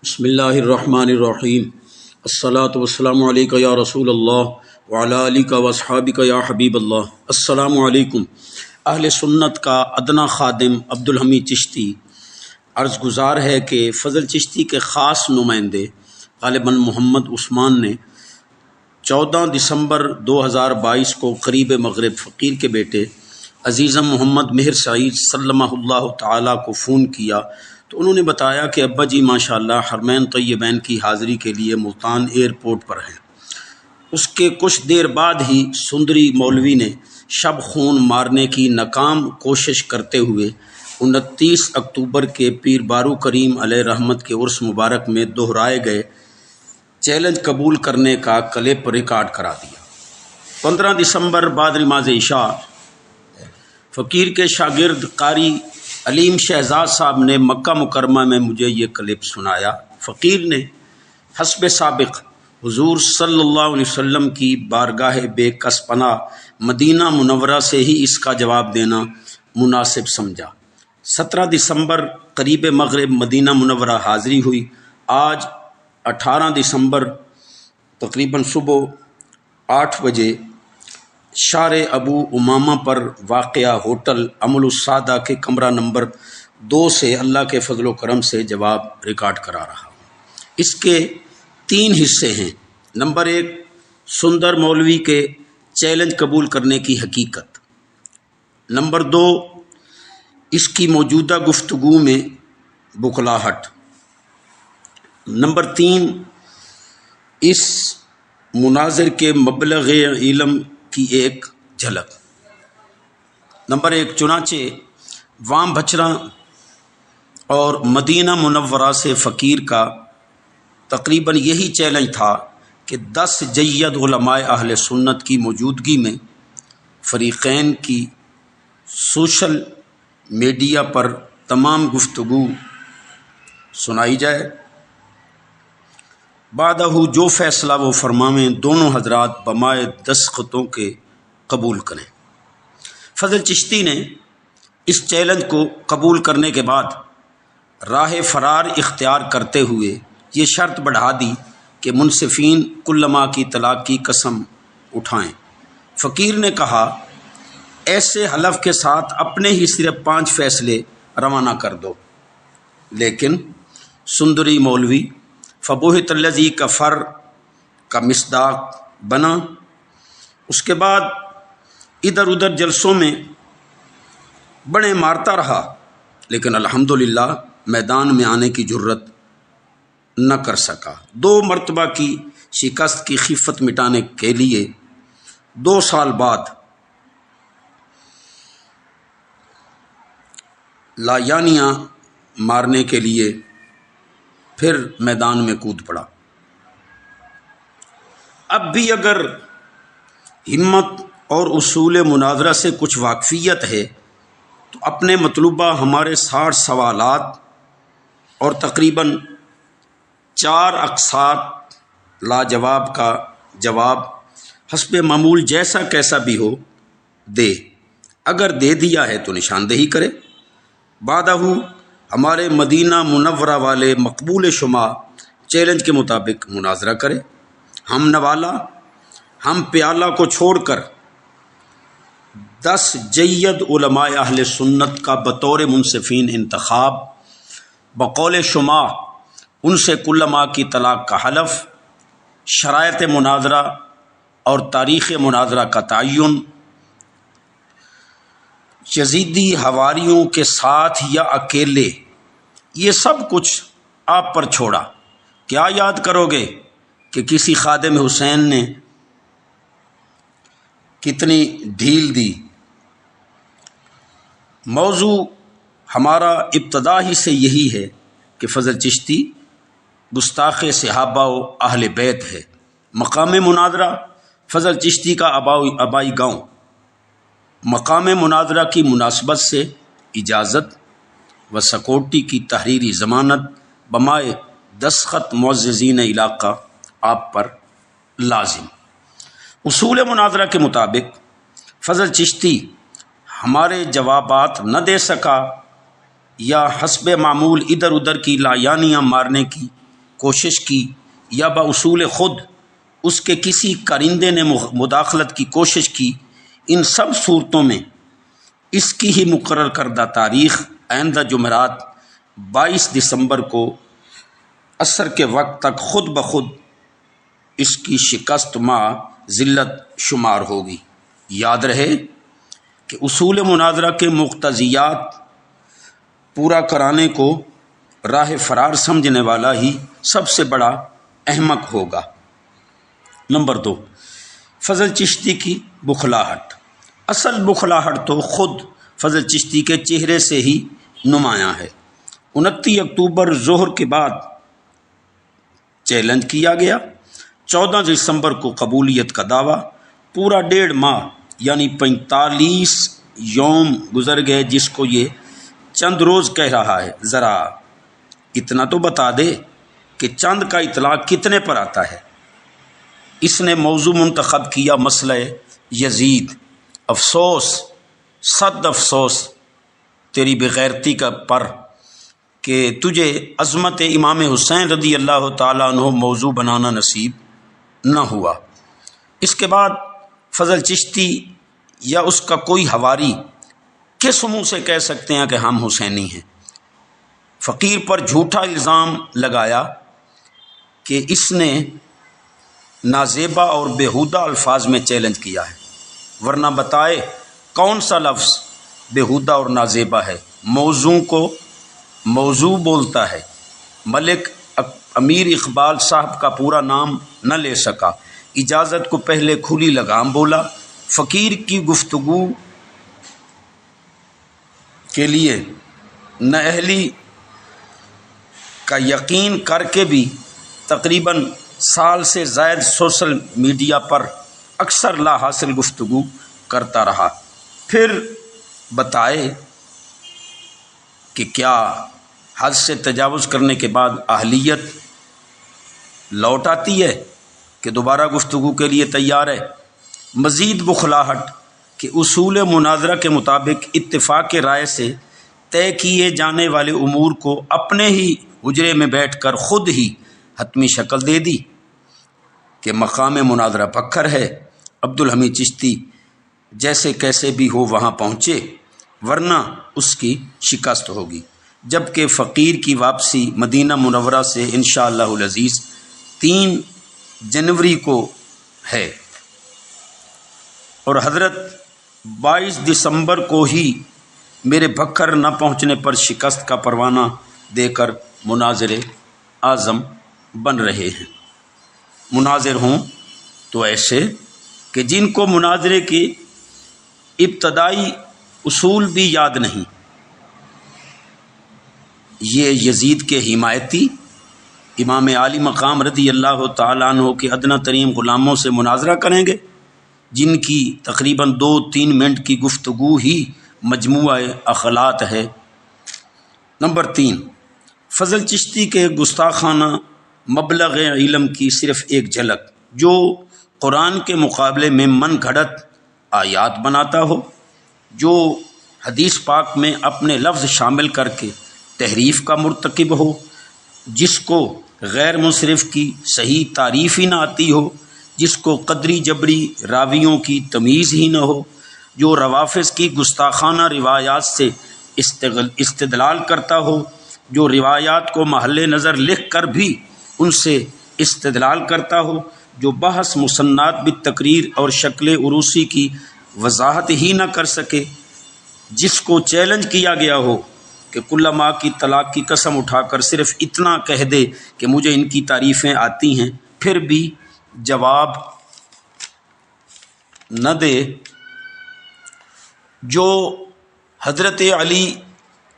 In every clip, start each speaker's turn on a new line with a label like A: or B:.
A: بسم اللہ الرحمن الرحیم الصلاۃ والسلام علیک یا رسول اللہ وعلی آلک واصحابک یا حبیب اللہ۔ السلام علیکم۔ اہل سنت کا ادنا خادم عبدالحمید چشتی عرض گزار ہے کہ فضل چشتی کے خاص نمائندے غالباً محمد عثمان نے 14 دسمبر 2022 کو قریب مغرب فقیر کے بیٹے عزیزم محمد مہر سعید سلمہ اللہ تعالیٰ کو فون کیا تو انہوں نے بتایا کہ ابا جی ماشاءاللہ حرمین طیبین کی حاضری کے لیے ملتان ایئرپورٹ پر ہیں۔ اس کے کچھ دیر بعد ہی سندری مولوی نے شب خون مارنے کی ناکام کوشش کرتے ہوئے 29 اکتوبر کے پیر بارو کریم علیہ رحمت کے عرس مبارک میں دہرائے گئے چیلنج قبول کرنے کا کلپ ریکارڈ کرا دیا۔ 15 دسمبر بعد نماز عشاء فقیر کے شاگرد قاری علیم شہزاد صاحب نے مکہ مکرمہ میں مجھے یہ کلپ سنایا۔ فقیر نے حسب سابق حضور صلی اللہ علیہ وسلم کی بارگاہ بے کس پناہ مدینہ منورہ سے ہی اس کا جواب دینا مناسب سمجھا۔ 17 دسمبر قریب مغرب مدینہ منورہ حاضری ہوئی۔ آج 18 دسمبر تقریباً صبح 8 بجے شار ابو امامہ پر واقع ہوٹل امل السادہ کے کمرہ نمبر 2 سے اللہ کے فضل و کرم سے جواب ریکارڈ کرا رہا ہوں۔ اس کے 3 حصے ہیں۔ نمبر 1، سندر مولوی کے چیلنج قبول کرنے کی حقیقت۔ نمبر 2، اس کی موجودہ گفتگو میں بکلاہٹ۔ نمبر 3، اس مناظر کے مبلغ علم کی ایک جھلک۔ نمبر 1، چنانچہ وام بچرا اور مدینہ منورہ سے فقیر کا تقریباً یہی چیلنج تھا کہ 10 جید علماء اہل سنت کی موجودگی میں فریقین کی سوشل میڈیا پر تمام گفتگو سنائی جائے۔ بعدہ جو فیصلہ وہ فرماویں دونوں حضرات بمائے دستخطوں کے قبول کریں۔ فضل چشتی نے اس چیلنج کو قبول کرنے کے بعد راہ فرار اختیار کرتے ہوئے یہ شرط بڑھا دی کہ منصفین کلما کی طلاق کی قسم اٹھائیں۔ فقیر نے کہا ایسے حلف کے ساتھ اپنے ہی صرف 5 فیصلے روانہ کر دو، لیکن سندری مولوی فبوہت الذی کفر کا مصداق بنا۔ اس کے بعد ادھر ادھر جلسوں میں بڑے مارتا رہا، لیکن الحمدللہ میدان میں آنے کی جرت نہ کر سکا۔ 2 مرتبہ کی شکست کی خفت مٹانے کے لیے 2 سال بعد لایانیاں مارنے کے لیے پھر میدان میں کود پڑا۔ اب بھی اگر ہمت اور اصول مناظرہ سے کچھ واقفیت ہے تو اپنے مطلوبہ ہمارے 60 سوالات اور تقریباً 4 اقساط لاجواب کا جواب حسب معمول جیسا کیسا بھی ہو دے۔ اگر دے دیا ہے تو نشاندہی کرے۔ بعدہ ہمارے مدینہ منورہ والے مقبول شما چیلنج کے مطابق مناظرہ کرے۔ ہم نوالا ہم پیالہ کو چھوڑ کر 10 جید علماء اہل سنت کا بطور منصفین انتخاب، بقول شما ان سے کلما کی طلاق کا حلف، شرائط مناظرہ اور تاریخ مناظرہ کا تعین، یزیدی حواریوں کے ساتھ یا اکیلے، یہ سب کچھ آپ پر چھوڑا۔ کیا یاد کرو گے کہ کسی خادم حسین نے کتنی ڈھیل دی؟ موضوع ہمارا ابتدا ہی سے یہی ہے کہ فضل چشتی گستاخ صحابہ و اہل بیت ہے۔ مقام مناظرہ فضل چشتی کا آبائی گاؤں۔ مقام مناظرہ کی مناسبت سے اجازت و سکورٹی کی تحریری ضمانت بمائے دستخط معززین علاقہ آپ پر لازم۔ اصول مناظرہ کے مطابق فضل چشتی ہمارے جوابات نہ دے سکا یا حسب معمول ادھر ادھر کی لایانیاں مارنے کی کوشش کی یا باصول خود اس کے کسی کارندے نے مداخلت کی کوشش کی، ان سب صورتوں میں اس کی ہی مقرر کردہ تاریخ آئندہ جمعرات 22 دسمبر کو عصر کے وقت تک خود بخود اس کی شکست مع ذلت شمار ہوگی۔ یاد رہے کہ اصول مناظرہ کے مقتضیات پورا کرانے کو راہ فرار سمجھنے والا ہی سب سے بڑا احمق ہوگا۔ نمبر 2، فضل چشتی کی بخلاہٹ۔ اصل بخلاہٹ تو خود فضل چشتی کے چہرے سے ہی نمایاں ہے۔ 29 اکتوبر ظہر کے بعد چیلنج کیا گیا، 14 دسمبر کو قبولیت کا دعویٰ، پورا 1.5 ماہ یعنی 45 یوم گزر گئے جس کو یہ چند روز کہہ رہا ہے۔ ذرا اتنا تو بتا دے کہ چند کا اطلاق کتنے پر آتا ہے۔ اس نے موضوع منتخب کیا مسئلہ یزید۔ افسوس، صد افسوس تیری بغیرتی کا پر کہ تجھے عظمت امام حسین رضی اللہ تعالیٰ عنہ موضوع بنانا نصیب نہ ہوا۔ اس کے بعد فضل چشتی یا اس کا کوئی حواری کس منہ سے کہہ سکتے ہیں کہ ہم حسینی ہیں؟ فقیر پر جھوٹا الزام لگایا کہ اس نے نازیبا اور بیہودہ الفاظ میں چیلنج کیا ہے، ورنہ بتائے کون سا لفظ بیہودہ اور نازیبا ہے؟ موضوع کو موضوع بولتا ہے۔ ملک امیر اقبال صاحب کا پورا نام نہ لے سکا، اجازت کو پہلے کھلی لگام بولا۔ فقیر کی گفتگو کے لیے نااہلی کا یقین کر کے بھی تقریباً سال سے زائد سوشل میڈیا پر اکثر لا حاصل گفتگو کرتا رہا۔ پھر بتائے کہ کیا حد سے تجاوز کرنے کے بعد اہلیت لوٹ آتی ہے کہ دوبارہ گفتگو کے لیے تیار ہے؟ مزید بخلاہٹ کہ اصول مناظرہ کے مطابق اتفاق رائے سے طے کیے جانے والے امور کو اپنے ہی حجرے میں بیٹھ کر خود ہی حتمی شکل دے دی کہ مقام مناظرہ پکھر ہے، عبدالحمید چشتی جیسے کیسے بھی ہو وہاں پہنچے ورنہ اس کی شکست ہوگی، جبکہ فقیر کی واپسی مدینہ منورہ سے انشاءاللہ العزیز 3 جنوری کو ہے اور حضرت 22 دسمبر کو ہی میرے بکھر نہ پہنچنے پر شکست کا پروانہ دے کر مناظر اعظم بن رہے ہیں۔ مناظر ہوں تو ایسے کہ جن کو مناظرے کے ابتدائی اصول بھی یاد نہیں۔ یہ یزید کے حمایتی امام عالی مقام رضی اللہ تعالیٰ عنہ کے ادنیٰ ترین غلاموں سے مناظرہ کریں گے، جن کی تقریباً 2-3 منٹ کی گفتگو ہی مجموعہ اخلاط ہے۔ نمبر 3، فضل چشتی کے گستاخانہ مبلغ علم کی صرف ایک جھلک، جو قرآن کے مقابلے میں من گھڑت آیات بناتا ہو، جو حدیث پاک میں اپنے لفظ شامل کر کے تحریف کا مرتکب ہو، جس کو غیر منصرف کی صحیح تعریف ہی نہ آتی ہو، جس کو قدری جبری راویوں کی تمیز ہی نہ ہو، جو روافظ کی گستاخانہ روایات سے استدلال کرتا ہو، جو روایات کو محل نظر لکھ کر بھی ان سے استدلال کرتا ہو، جو بحث مسنات بالتقریر اور شکل عروسی کی وضاحت ہی نہ کر سکے، جس کو چیلنج کیا گیا ہو کہ کل ماہ کی طلاق کی قسم اٹھا کر صرف اتنا کہہ دے کہ مجھے ان کی تعریفیں آتی ہیں، پھر بھی جواب نہ دے، جو حضرت علی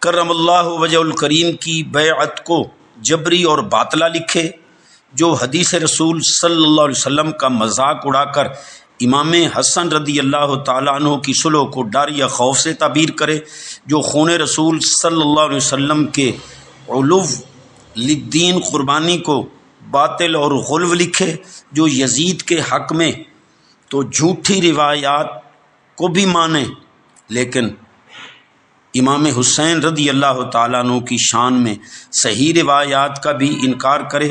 A: کرم اللہ وجہ الکریم کی بیعت کو جبری اور باطلہ لکھے، جو حدیث رسول صلی اللہ علیہ وسلم کا مذاق اڑا کر امام حسن رضی اللہ تعالیٰ عنہ کی صلح کو ڈر یا خوف سے تعبیر کرے، جو خون رسول صلی اللہ علیہ وسلم کے علو للدین قربانی کو باطل اور غلو لکھے، جو یزید کے حق میں تو جھوٹی روایات کو بھی مانے لیکن امام حسین رضی اللہ تعالیٰ عنہ کی شان میں صحیح روایات کا بھی انکار کرے،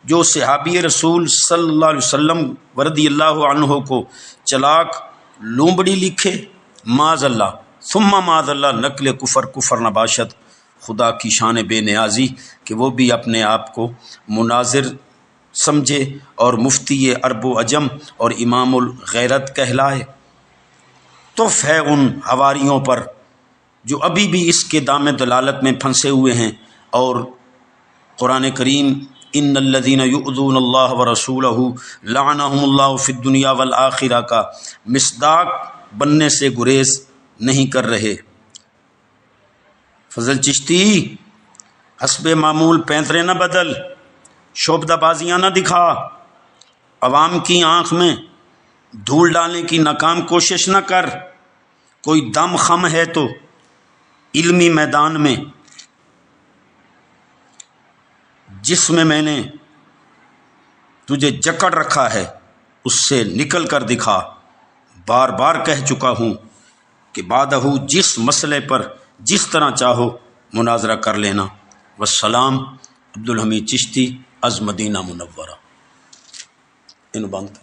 A: جو صحابی رسول صلی اللہ علیہ وسلم ورضی اللہ عنہ کو چلاک لومبڑی لکھے، معاذ اللہ ثم معاذ اللہ نقل کفر نباشت، خدا کی شان بے نیازی کہ وہ بھی اپنے آپ کو مناظر سمجھے اور مفتی عرب و عجم اور امام الغیرت کہلائے۔ تف ہے ان حواریوں پر جو ابھی بھی اس کے دام دلالت میں پھنسے ہوئے ہیں، اور قرآن کریم ان الذین یؤذون اللہ ورسولہ لعنہم اللہ فی الدنیا والآخرہ کا مصداق بننے سے گریز نہیں کر رہے۔ فضل چشتی حسب معمول پینترے نہ بدل، شعبدہ بازیاں نہ دکھا، عوام کی آنکھ میں دھول ڈالنے کی ناکام کوشش نہ کر۔ کوئی دم خم ہے تو علمی میدان میں جس میں نے تجھے جکڑ رکھا ہے اس سے نکل کر دکھا۔ بار بار کہہ چکا ہوں کہ بعدہ جس مسئلے پر جس طرح چاہو مناظرہ کر لینا۔ والسلام، عبدالحمید چشتی از مدینہ منورہ۔ ان بند